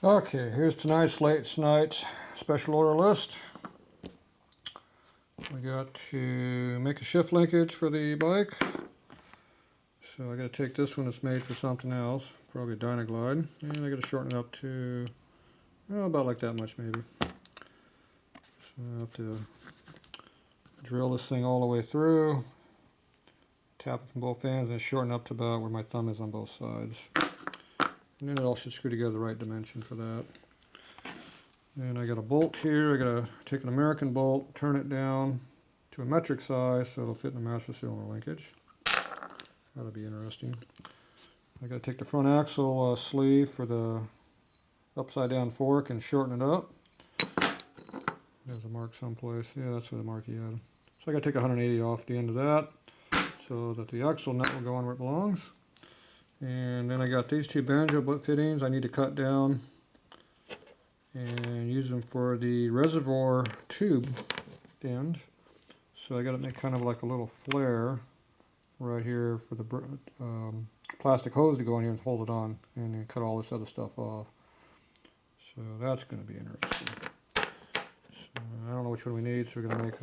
Okay, here's tonight's special order list. We got to make a shift linkage for the bike. So I got to take this one that's made for something else, probably a Dynaglide, and I got to shorten it up to about like that much maybe. So I have to drill this thing all the way through, tap it from both ends, and shorten up to about where my thumb is on both sides. And then it all should screw together the right dimension for that. And I got a bolt here. I got to take an American bolt, turn it down to a metric size so it'll fit in the master cylinder linkage. That'll be interesting. I got to take the front axle sleeve for the upside down fork and shorten it up. There's a mark someplace. Yeah, that's where the mark he had. So I got to take 180 off the end of that so that the axle nut will go on where it belongs. And then I got these two banjo butt fittings I need to cut down and use them for the reservoir tube end. So I got to make kind of like a little flare right here for the plastic hose to go in here and hold it on, and then cut all this other stuff off. So that's going to be interesting. So I don't know which one we need, so we're going to make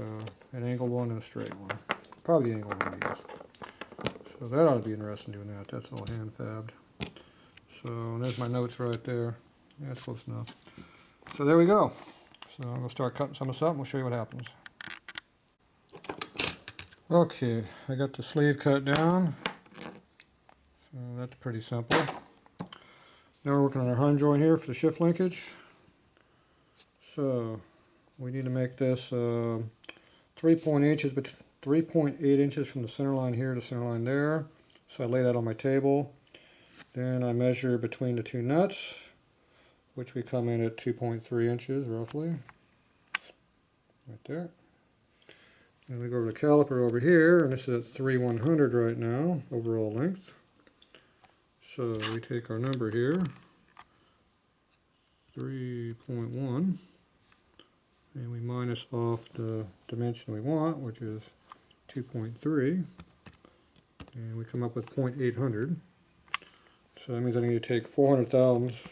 an angled one and a straight one. Probably the angled one we use. So that ought to be interesting doing that. That's all hand fabbed. So there's my notes right there. Yeah, that's close enough. So there we go. So I'm going to start cutting some of this up and we'll show you what happens. Okay, I got the sleeve cut down. So that's pretty simple. Now we're working on our hunge joint here for the shift linkage. So we need to make this 3.8 inches from the center line here to center line there. So I lay that on my table. Then I measure between the two nuts, which we come in at 2.3 inches roughly. Right there. And we go over the caliper over here, and this is at 3/100 right now, overall length. So we take our number here, 3.1, and we minus off the dimension we want, which is 2.3, and we come up with 0.800. So that means I need to take 400 thousandths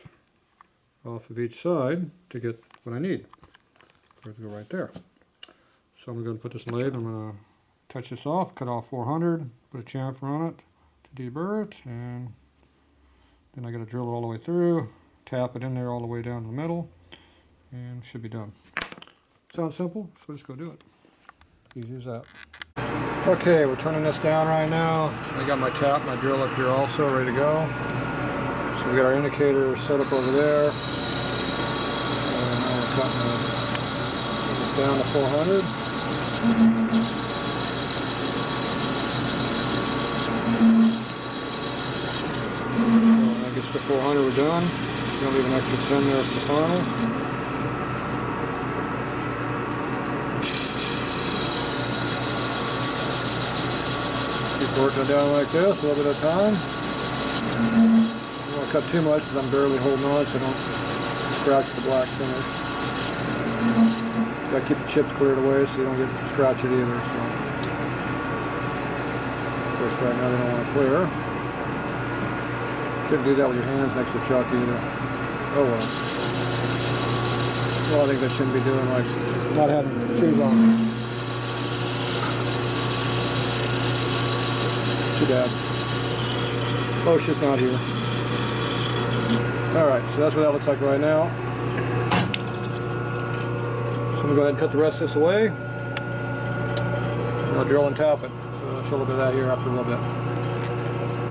off of each side to get what I need. For it to go right there. So I'm going to put this in lathe. I'm going to touch this off, cut off 400, put a chamfer on it to deburr it, and then I got to drill it all the way through, tap it in there all the way down to the middle, and should be done. Sounds simple, so let's go do it. Easy as that. Okay, we're turning this down right now. I got my tap, my drill up here also, ready to go. So we got our indicator set up over there. And now we're cutting this down to 400. When that gets to 400, we're done. We're going to leave an extra 10 there for the final. Keep working it down like this, a little bit at a time. I don't want to cut too much because I'm barely holding on so I don't scratch the black finish. Got to keep the chips cleared away so you don't get scratched either. So. Of course, right now they don't want to clear. Shouldn't do that with your hands next to the chuck either. Oh well. Well, I think they shouldn't be doing like not having shoes on. Too bad. Oh, she's not here. Alright, so that's what that looks like right now. So I'm going to go ahead and cut the rest of this away. And I'll drill and tap it. So I'll show a little bit of that here after a little bit.